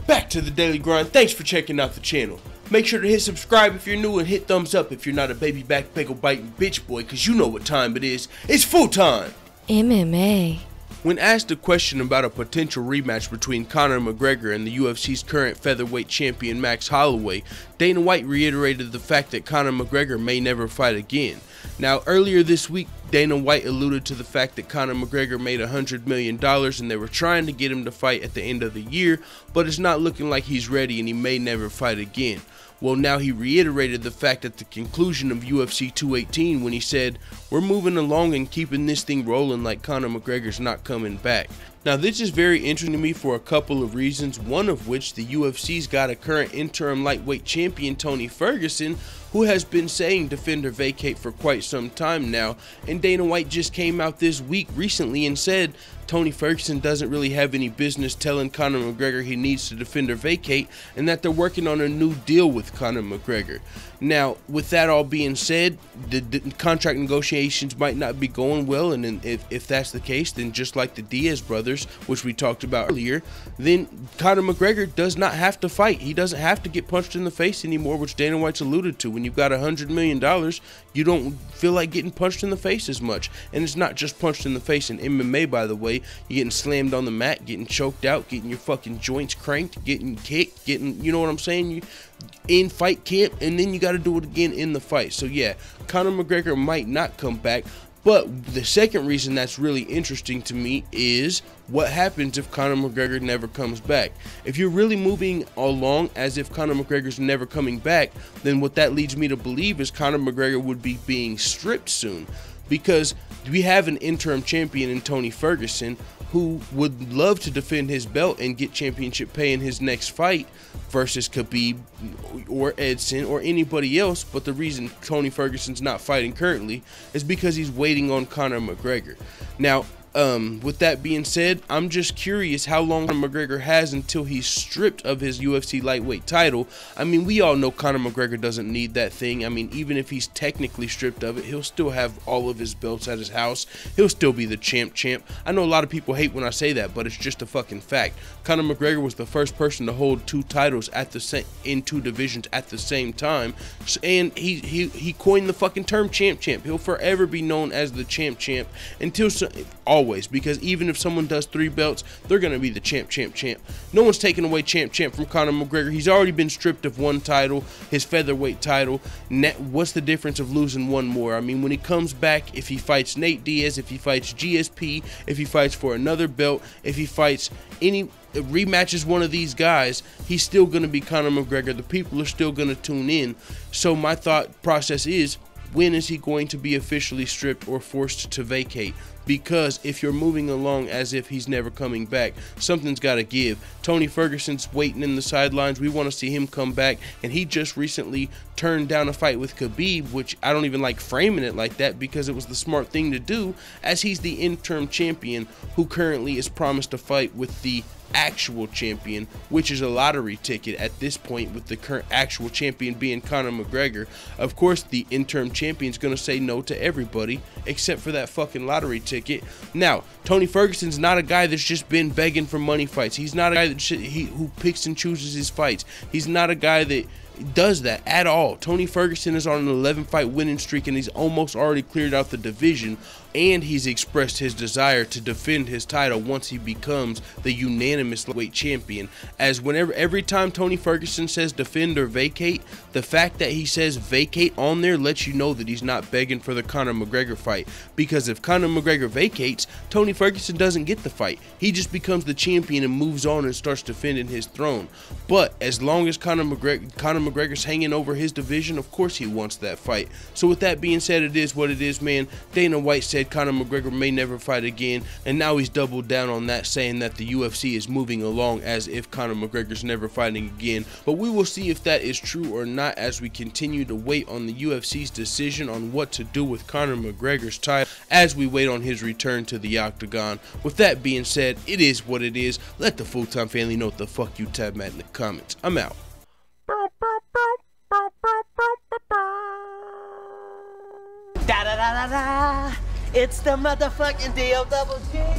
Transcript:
Back to the daily grind. Thanks for checking out the channel. Make sure to hit subscribe if you're new and hit thumbs up if you're not a baby back bagel biting bitch boy, cause you know what time it is. It's full time. MMA. When asked a question about a potential rematch between Conor McGregor and the UFC's current featherweight champion Max Holloway, Dana White reiterated the fact that Conor McGregor may never fight again. Now, earlier this week, Dana White alluded to the fact that Conor McGregor made $100 million and they were trying to get him to fight at the end of the year, but it's not looking like he's ready and he may never fight again. Well, now he reiterated the fact at the conclusion of UFC 218 when he said, "We're moving along and keeping this thing rolling like Conor McGregor's not coming back." Now, this is very interesting to me for a couple of reasons, one of which the UFC's got a current interim lightweight champion, Tony Ferguson, who has been saying defend or vacate for quite some time now, and Dana White just came out this week recently and said Tony Ferguson doesn't really have any business telling Conor McGregor he needs to defend or vacate, and that they're working on a new deal with Conor McGregor. Now, with that all being said, the contract negotiations might not be going well, and if that's the case, then just like the Diaz brothers, which we talked about earlier, then Conor McGregor does not have to fight. He doesn't have to get punched in the face anymore, which Dana White's alluded to. When you've got $100 million, you don't feel like getting punched in the face as much. And it's not just punched in the face in MMA, by the way. You're getting slammed on the mat, getting choked out, getting your fucking joints cranked, getting kicked, getting, you know what I'm saying? You in fight camp, and then you got to do it again in the fight. So yeah, Conor McGregor might not come back. But the second reason that's really interesting to me is what happens if Conor McGregor never comes back. If you're really moving along as if Conor McGregor's never coming back, then what that leads me to believe is Conor McGregor would be being stripped soon, because we have an interim champion in Tony Ferguson who would love to defend his belt and get championship pay in his next fight versus Khabib or Edson or anybody else. But the reason Tony Ferguson's not fighting currently is because he's waiting on Conor McGregor. Now, with that being said, I'm just curious how long Conor McGregor has until he's stripped of his UFC lightweight title. I mean, we all know Conor McGregor doesn't need that thing. I mean, even if he's technically stripped of it, he'll still have all of his belts at his house. He'll still be the champ. I know a lot of people hate when I say that, but it's just a fucking fact. Conor McGregor was the first person to hold two titles at the in two divisions at the same time, and he coined the fucking term champ. He'll forever be known as the champ until always, because even if someone does 3 belts, they're gonna be the champ. No one's taking away champ from Conor McGregor. He's already been stripped of one title, his featherweight title. What's the difference of losing one more? I mean, when he comes back, if he fights Nate Diaz, if he fights GSP, if he fights for another belt, if he fights any rematches one of these guys, he's still gonna be Conor McGregor. The people are still gonna tune in. So my thought process is, when is he going to be officially stripped or forced to vacate? Because if you're moving along as if he's never coming back, something's got to give. Tony Ferguson's waiting in the sidelines. We want to see him come back, and he just recently turned down a fight with Khabib, which I don't even like framing it like that, because it was the smart thing to do, as he's the interim champion who currently is promised to fight with the actual champion, which is a lottery ticket at this point, with the current actual champion being Conor McGregor. Of course, the interim champion's gonna say no to everybody except for that fucking lottery ticket. Now, Tony Ferguson's not a guy that's just been begging for money fights. He's not a guy that who picks and chooses his fights. He's not a guy that does that at all. Tony Ferguson is on an 11-fight winning streak, and he's almost already cleared out the division, and he's expressed his desire to defend his title once he becomes the unanimous weight champion. As every time Tony Ferguson says defend or vacate, the fact that he says vacate on there lets you know that he's not begging for the Conor McGregor fight, because if Conor McGregor vacates, Tony Ferguson doesn't get the fight. He just becomes the champion and moves on and starts defending his throne. But as long as Conor McGregor's hanging over his division, of course he wants that fight. So with that being said, it is what it is, man. Dana White said Conor McGregor may never fight again, and now he's doubled down on that, saying that the UFC is moving along as if Conor McGregor's never fighting again. But we will see if that is true or not as we continue to wait on the UFC's decision on what to do with Conor McGregor's title, as we wait on his return to the octagon. With that being said, it is what it is. Let the full-time family know what the fuck you tab at in the comments. I'm out. Da da da da da. It's the motherfucking DOWG.